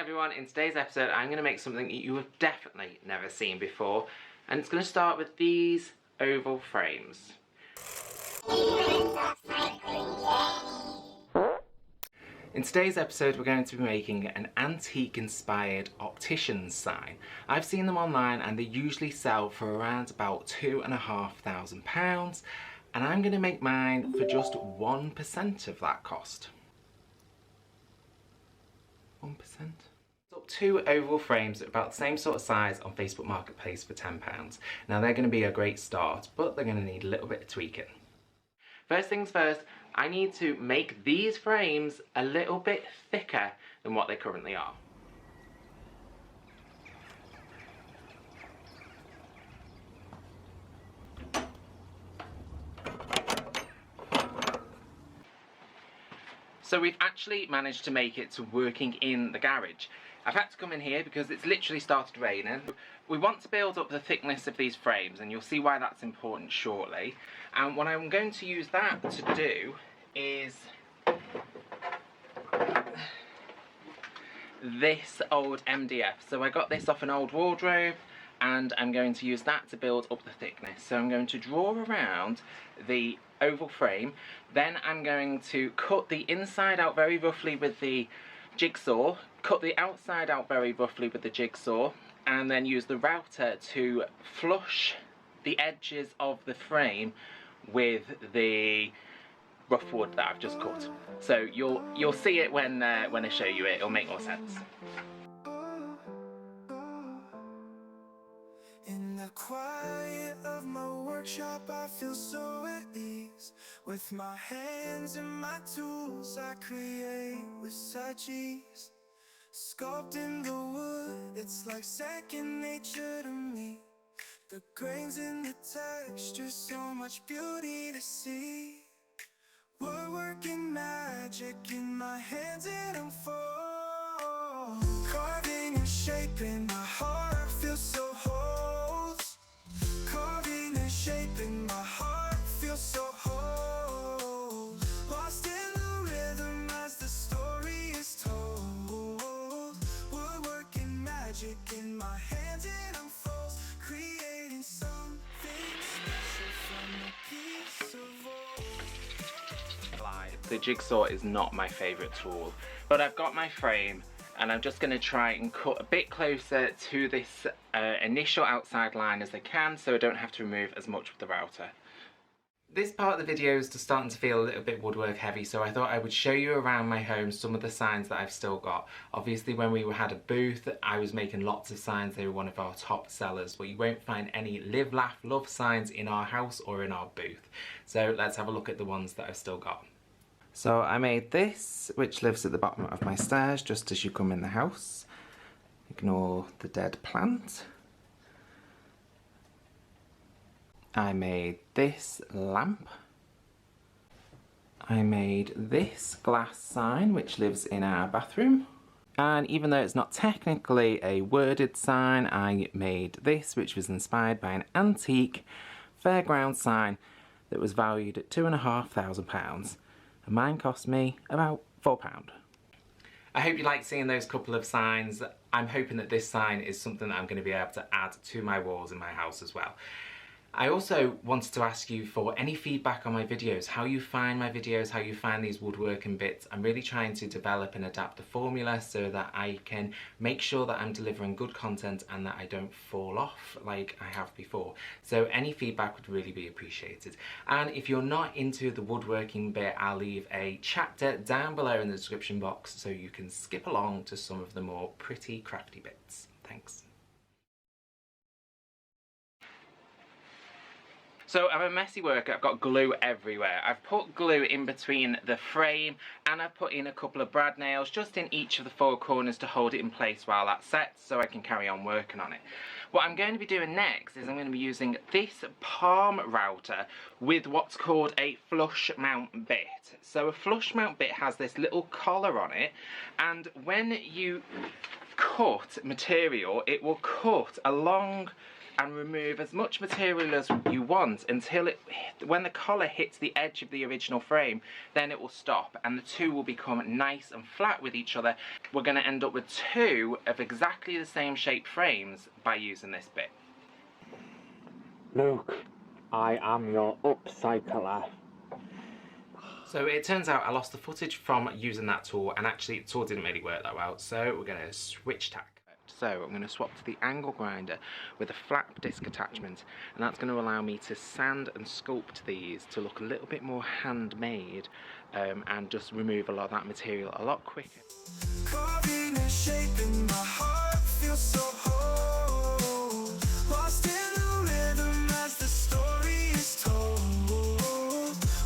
everyone, in today's episode I'm going to make something that you have definitely never seen before, and it's going to start with these oval frames. In today's episode we're going to be making an antique inspired optician's sign. I've seen them online and they usually sell for around about £2,500, and I'm going to make mine for just 1% of that cost. 1%? Up two oval frames about the same sort of size on Facebook Marketplace for £10. Now they're going to be a great start, but they're going to need a little bit of tweaking. First things first, I need to make these frames a little bit thicker than what they currently are. So we've actually managed to make it to working in the garage. I've had to come in here because it's literally started raining. We want to build up the thickness of these frames, and you'll see why that's important shortly. And what I'm going to use that to do is this old MDF. So I got this off an old wardrobe, and I'm going to use that to build up the thickness. So I'm going to draw around the oval frame, then I'm going to cut the inside out very roughly with the jigsaw, cut the outside out very roughly with the jigsaw, and then use the router to flush the edges of the frame with the rough wood that I've just cut. So you'll see it when I show you it. It'll make more sense. In the quiet of my workshop, I feel so at ease. With my hands and my tools, I create with such ease. Sculpting the wood, it's like second nature to me. The grains and the texture, so much beauty to see. We're working magic in my hands, it unfolds. Carving and shaping, my heart feels so whole. Carving and shaping, my heart feels so whole. Lost in the rhythm as the story is told. We're working magic in my hands, it unfolds. Creating something special from a piece of old. The jigsaw is not my favourite tool, but I've got my frame and I'm just going to try and cut a bit closer to this initial outside line as I can, so I don't have to remove as much with the router. This part of the video is just starting to feel a little bit woodwork heavy, so I thought I would show you around my home some of the signs that I've still got. Obviously when we had a booth I was making lots of signs, they were one of our top sellers, but you won't find any live, laugh, love signs in our house or in our booth. So let's have a look at the ones that I've still got. So I made this, which lives at the bottom of my stairs just as you come in the house. Ignore the dead plant. I made this lamp. I made this glass sign, which lives in our bathroom. And even though it's not technically a worded sign, I made this, which was inspired by an antique fairground sign that was valued at £2,500. And mine cost me about £4. I hope you like seeing those couple of signs. I'm hoping that this sign is something that I'm going to be able to add to my walls in my house as well. I also wanted to ask you for any feedback on my videos, how you find my videos, how you find these woodworking bits. I'm really trying to develop and adapt the formula so that I can make sure that I'm delivering good content and that I don't fall off like I have before. So any feedback would really be appreciated. And if you're not into the woodworking bit, I'll leave a chapter down below in the description box so you can skip along to some of the more pretty crafty bits. Thanks. So I'm a messy worker, I've got glue everywhere. I've put glue in between the frame and I've put in a couple of brad nails just in each of the four corners to hold it in place while that sets so I can carry on working on it. What I'm going to be doing next is I'm going to be using this palm router with what's called a flush mount bit. So a flush mount bit has this little collar on it, and when you cut material it will cut along and remove as much material as you want until when the collar hits the edge of the original frame, then it will stop and the two will become nice and flat with each other. We're going to end up with two of exactly the same shape frames by using this bit. Look, I am your upcycler. So it turns out I lost the footage from using that tool, and actually the tool didn't really work that well, so we're going to switch tack. So I'm going to swap to the angle grinder with a flap disc attachment, and that's going to allow me to sand and sculpt these to look a little bit more handmade, and just remove a lot of that material a lot quicker. Carving a shape in my heart feels so whole, lost in the rhythm as the story is told.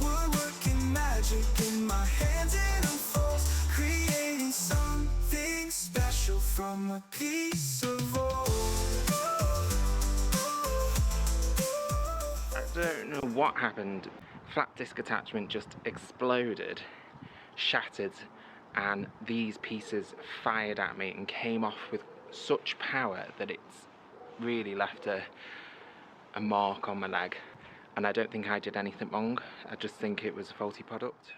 We're working magic in my hands, it unfolds, creating something special from a piece of old. I don't know what happened. Flap disc attachment just exploded, shattered, and these pieces fired at me and came off with such power that it's really left a mark on my leg. And I don't think I did anything wrong, I just think it was a faulty product.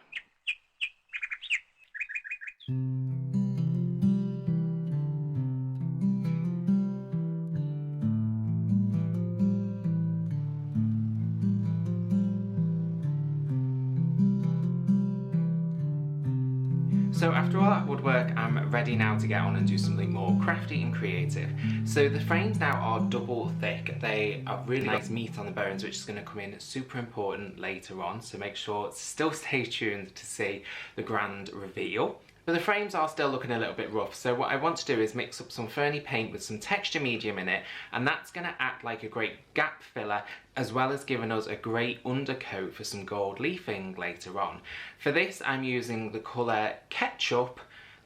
So after all that woodwork, I'm ready now to get on and do something more crafty and creative. So the frames now are double thick. They are really nice meat on the bones, which is going to come in super important later on. So make sure to still stay tuned to see the grand reveal. But the frames are still looking a little bit rough, so what I want to do is mix up some ferny paint with some texture medium in it, and that's going to act like a great gap filler, as well as giving us a great undercoat for some gold leafing later on. For this I'm using the colour Ketchup,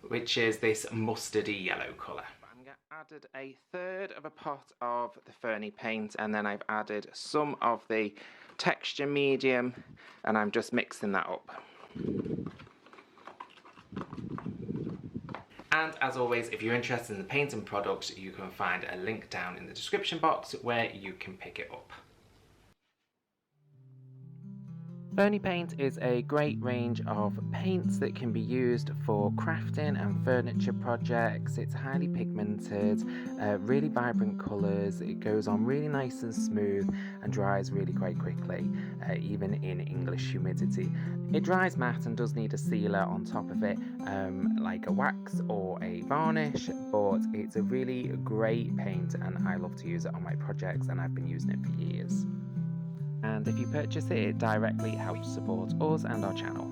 which is this mustardy yellow colour. I've added a third of a pot of the ferny paint, and then I've added some of the texture medium, and I'm just mixing that up. And as always, if you're interested in the paint and products, you can find a link down in the description box where you can pick it up. Ferny paint is a great range of paints that can be used for crafting and furniture projects. It's highly pigmented, really vibrant colours, it goes on really nice and smooth and dries really quite quickly, even in English humidity. It dries matte and does need a sealer on top of it, like a wax or a varnish, but it's a really great paint and I love to use it on my projects, and I've been using it for years. And if you purchase it, it directly helps support us and our channel.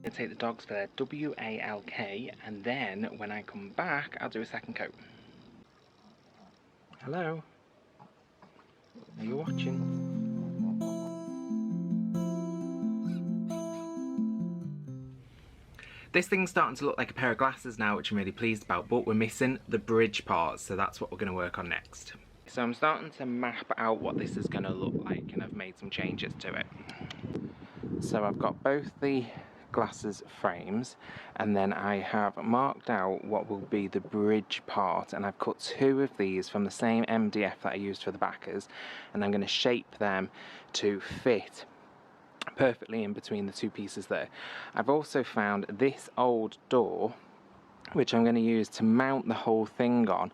I'll take the dogs for their WALK, and then when I come back, I'll do a second coat. Hello? Are you watching? This thing's starting to look like a pair of glasses now, which I'm really pleased about, but we're missing the bridge parts, so that's what we're going to work on next. So I'm starting to map out what this is going to look like, and I've made some changes to it. So I've got both the glasses frames, and then I have marked out what will be the bridge part, and I've cut two of these from the same MDF that I used for the backers, and I'm going to shape them to fit perfectly in between the two pieces there. I've also found this old door, which I'm going to use to mount the whole thing on.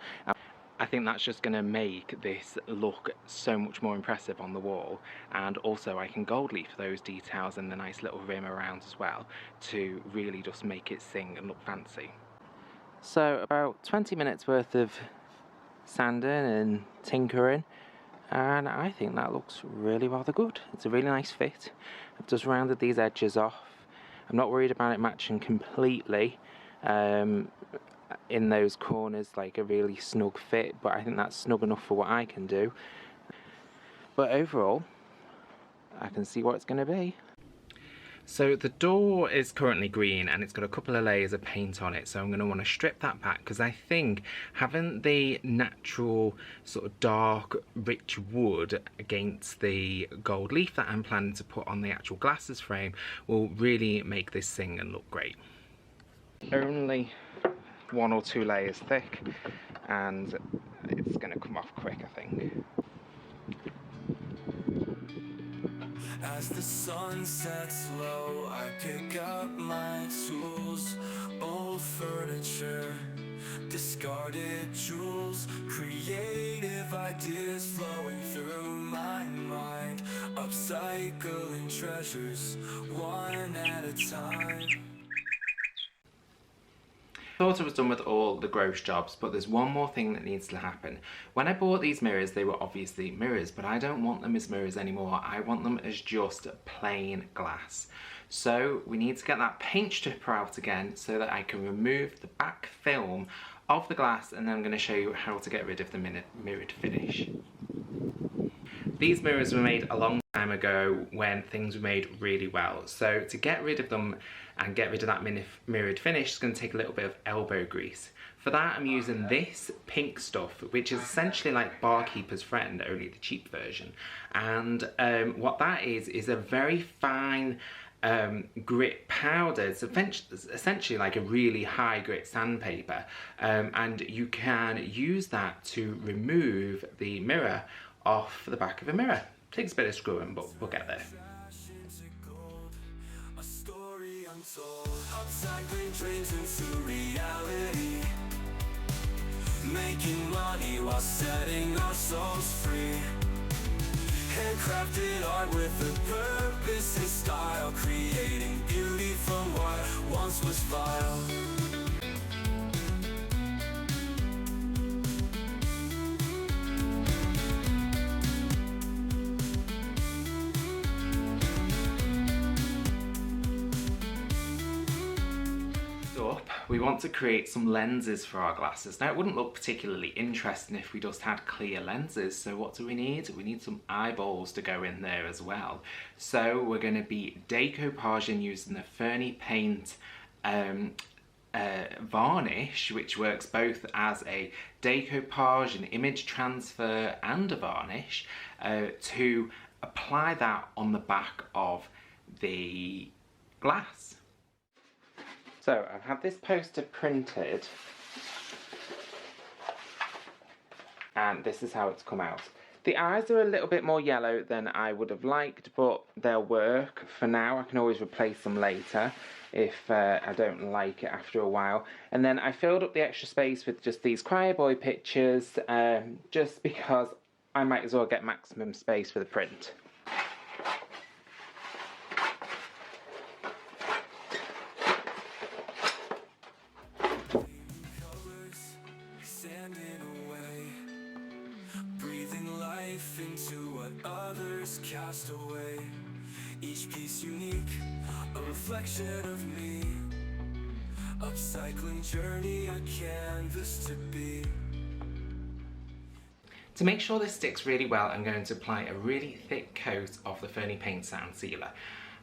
I think that's just going to make this look so much more impressive on the wall, and also I can gold leaf those details and the nice little rim around as well to really just make it sing and look fancy. So about 20 minutes worth of sanding and tinkering, and I think that looks really rather good. It's a really nice fit. I've just rounded these edges off. I'm not worried about it matching completely in those corners, like a really snug fit, but I think that's snug enough for what I can do. But overall, I can see what it's going to be. So the door is currently green and it's got a couple of layers of paint on it, so I'm going to want to strip that back because I think having the natural sort of dark rich wood against the gold leaf that I'm planning to put on the actual glasses frame will really make this sing and look great. Only 1 or 2 layers thick and it's going to come off quick, I think. As the sun sets low, I pick up my tools, old furniture, discarded jewels, creative ideas flowing through my mind, upcycling treasures, one at a time. Thought I was done with all the gross jobs, but there's one more thing that needs to happen. When I bought these mirrors, they were obviously mirrors, but I don't want them as mirrors anymore. I want them as just plain glass. So we need to get that paint stripper out again so that I can remove the back film of the glass, and then I'm going to show you how to get rid of the mirrored finish. These mirrors were made a long time ago when things were made really well. So to get rid of them and get rid of that mirrored finish, it's going to take a little bit of elbow grease. For that I'm using this pink stuff, which is essentially like Barkeeper's Friend, only the cheap version. And what that is a very fine grit powder. It's essentially like a really high grit sandpaper, and you can use that to remove the mirror off the back of a mirror. Takes a bit of screwing, but we'll get there. Upcycling dreams into reality, making money while setting our souls free. Handcrafted art with a purpose and style, creating beauty from what once was vile. We want to create some lenses for our glasses. Now it wouldn't look particularly interesting if we just had clear lenses, so what do we need? We need some eyeballs to go in there as well. So we're going to be decoupaging using the Ferny Paint varnish, which works both as a decoupage, an image transfer and a varnish, to apply that on the back of the glass. So I've had this poster printed and this is how it's come out. The eyes are a little bit more yellow than I would have liked, but they'll work for now. I can always replace them later if I don't like it after a while. And then I filled up the extra space with just these Cryoboy pictures, just because I might as well get maximum space for the print. Into what others cast away, each piece unique, a reflection of me. Upcycling journey, a canvas to be. To make sure this sticks really well, I'm going to apply a really thick coat of the Ferny Paint Sand Sealer.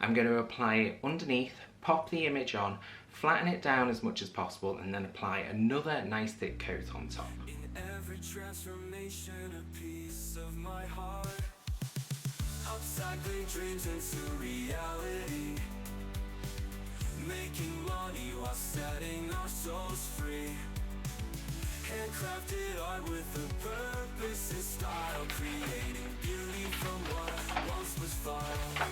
I'm going to apply it underneath, pop the image on, flatten it down as much as possible, and then apply another nice thick coat on top. Every transformation, a piece of my heart. Upcycling dreams into reality, making money while setting our souls free. Handcrafted art with a purpose and style, creating beauty from what once was vile.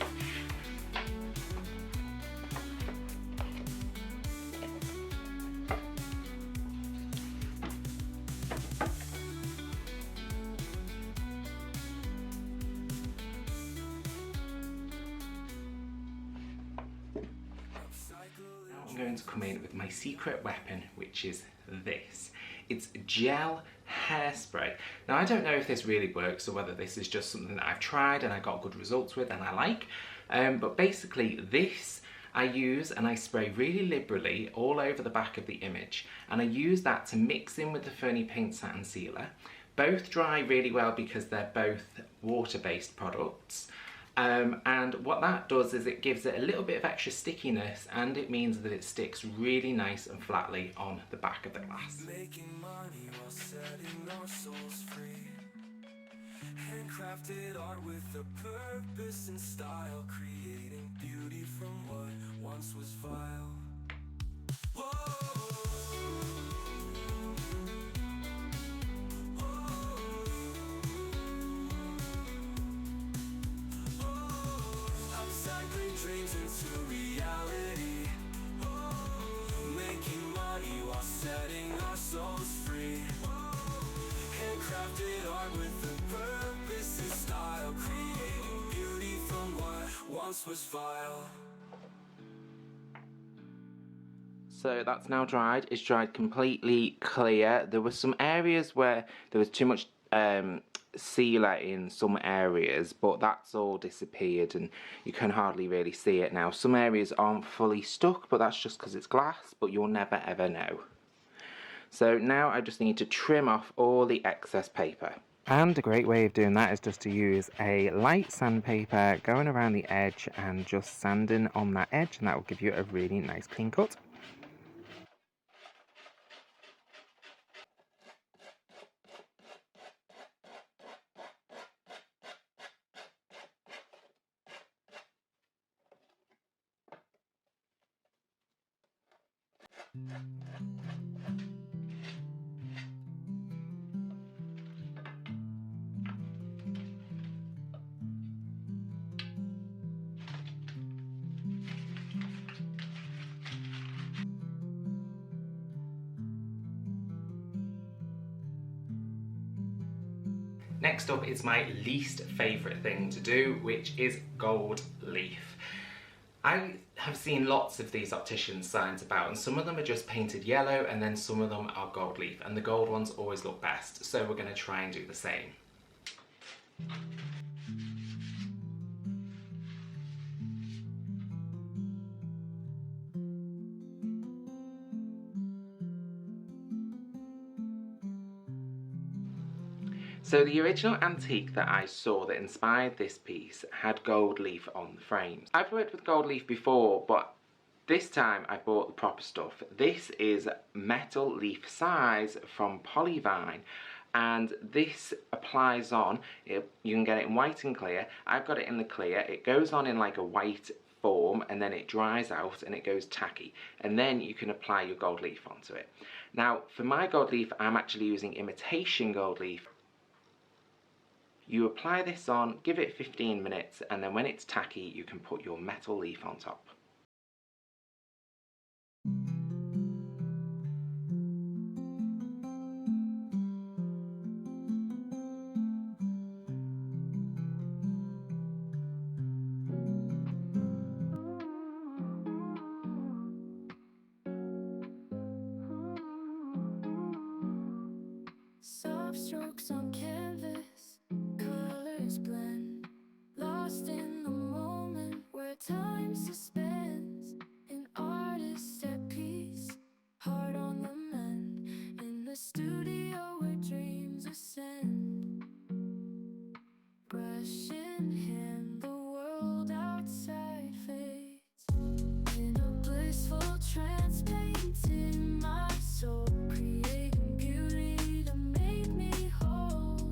I'm going to come in with my secret weapon, which is this. It's gel hairspray. Now I don't know if this really works or whether this is just something that I've tried and I got good results with and I like, but basically this I use and I spray really liberally all over the back of the image, and I use that to mix in with the Ferny Paint Satin Sealer. Both dry really well because they're both water-based products. And what that does is it gives it a little bit of extra stickiness, and it means that it sticks really nice and flatly on the back of the glass. Making money while setting our souls free. Handcrafted art with a purpose and style, creating beauty from what once was vile. Upcycling dreams into reality. Making money while setting our souls free. Handcrafted art with a purpose and style, creating beauty from what once was vile. So that's now dried. It's dried completely clear. There were some areas where there was too much sealer in some areas, but that's all disappeared and you can hardly really see it now. Some areas aren't fully stuck, but that's just because it's glass, but you'll never ever know. So now I just need to trim off all the excess paper. And a great way of doing that is just to use a light sandpaper, going around the edge and just sanding on that edge, and that will give you a really nice clean cut. Next up is my least favourite thing to do, which is gold leaf. I have seen lots of these optician signs about, and some of them are just painted yellow and then some of them are gold leaf, and the gold ones always look best, so we're going to try and do the same. So the original antique that I saw that inspired this piece had gold leaf on the frames. I've worked with gold leaf before, but this time I bought the proper stuff. This is metal leaf size from Polyvine, and this applies on. You can get it in white and clear. I've got it in the clear. It goes on in like a white form and then it dries out and it goes tacky, and then you can apply your gold leaf onto it. Now for my gold leaf I'm actually using imitation gold leaf. You apply this on, give it 15 minutes, and then when it's tacky you can put your metal leaf on top. Soft strokes on canvas, colors blend, lost in the moment where time suspends. An artist at peace, heart on the mend, in the studio where dreams ascend. Brush in hand, the world outside fades. In a blissful trance, painting my soul, creating beauty to make me whole.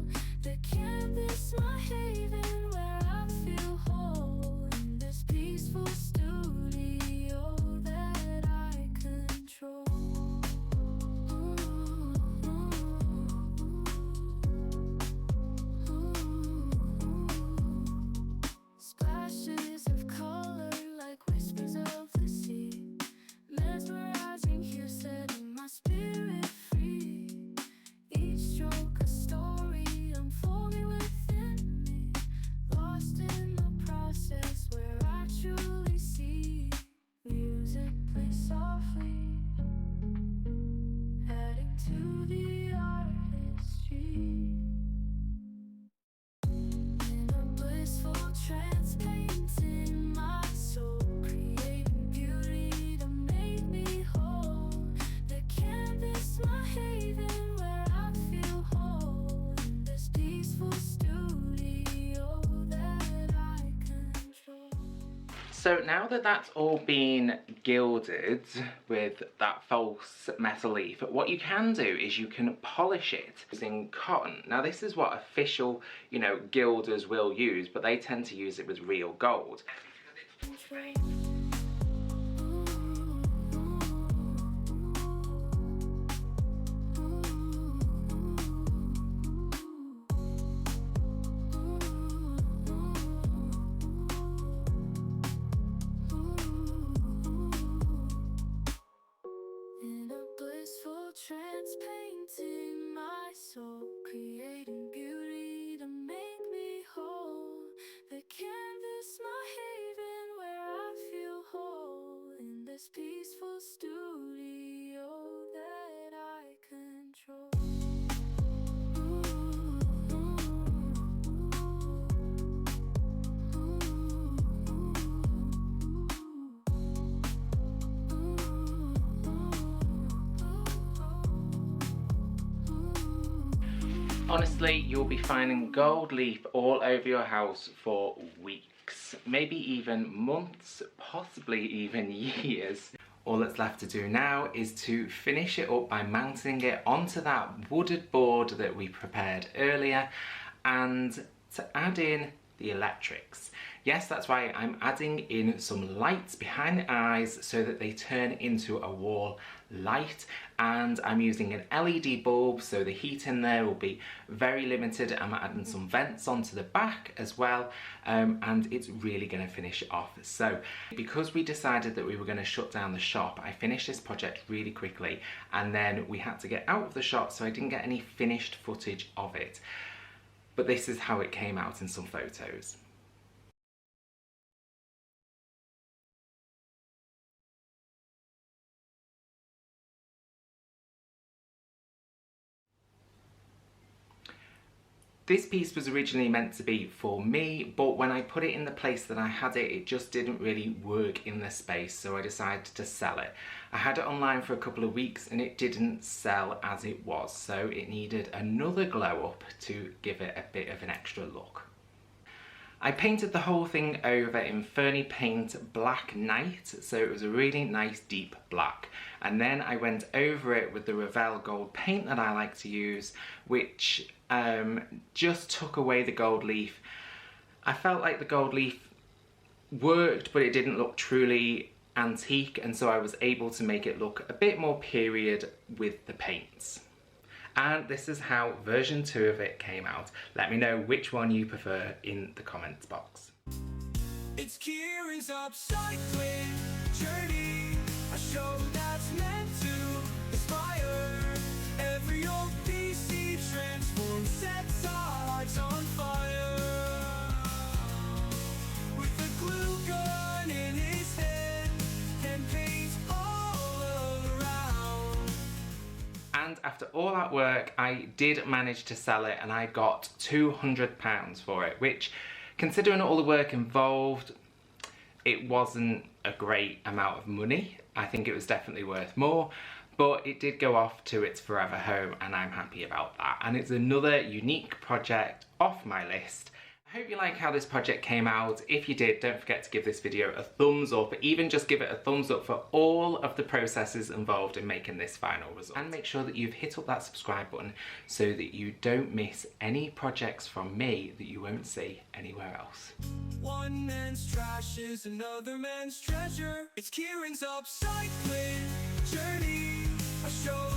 So now that that's all been gilded with that false metal leaf, what you can do is you can polish it using cotton. Now this is what official, gilders will use, but they tend to use it with real gold. Trance painting my soul, creating beauty to make me whole. The canvas, my haven, where I feel whole. In this peaceful studio that I control. Honestly, you'll be finding gold leaf all over your house for weeks, maybe even months, possibly even years. All that's left to do now is to finish it up by mounting it onto that wooded board that we prepared earlier and to add in the electrics. Yes, that's right, I'm adding in some lights behind the eyes so that they turn into a wall light, and I'm using an LED bulb so the heat in there will be very limited. I'm adding some vents onto the back as well, and it's really going to finish it off. So because we decided that we were going to shut down the shop, I finished this project really quickly and then we had to get out of the shop, so I didn't get any finished footage of it. But this is how it came out in some photos. This piece was originally meant to be for me, but when I put it in the place that I had it, it just didn't really work in the space, so I decided to sell it. I had it online for a couple of weeks and it didn't sell as it was, so it needed another glow up to give it a bit of an extra look. I painted the whole thing over in Fernie Paint Black Night, so it was a really nice deep black. And then I went over it with the Revell gold paint that I like to use, which just took away the gold leaf. I felt like the gold leaf worked, but it didn't look truly antique, and so I was able to make it look a bit more period with the paints. And this is how version 2 of it came out. Let me know which one you prefer in the comments box. It's Kieran's upcycling journey, a show that's meant to inspire. Every old piece he transforms, sets our hearts on fire. With a glue gun in his hand and paint all around. And after all that work, I did manage to sell it and I got £200 for it, which, considering all the work involved, it wasn't a great amount of money. I think it was definitely worth more, but it did go off to its forever home and I'm happy about that. And it's another unique project off my list. I hope you like how this project came out. If you did, don't forget to give this video a thumbs up, even just give it a thumbs up for all of the processes involved in making this final result. And make sure that you've hit up that subscribe button so that you don't miss any projects from me that you won't see anywhere else. One man's trash is another man's treasure. It's Kieran's upcycling journey, a show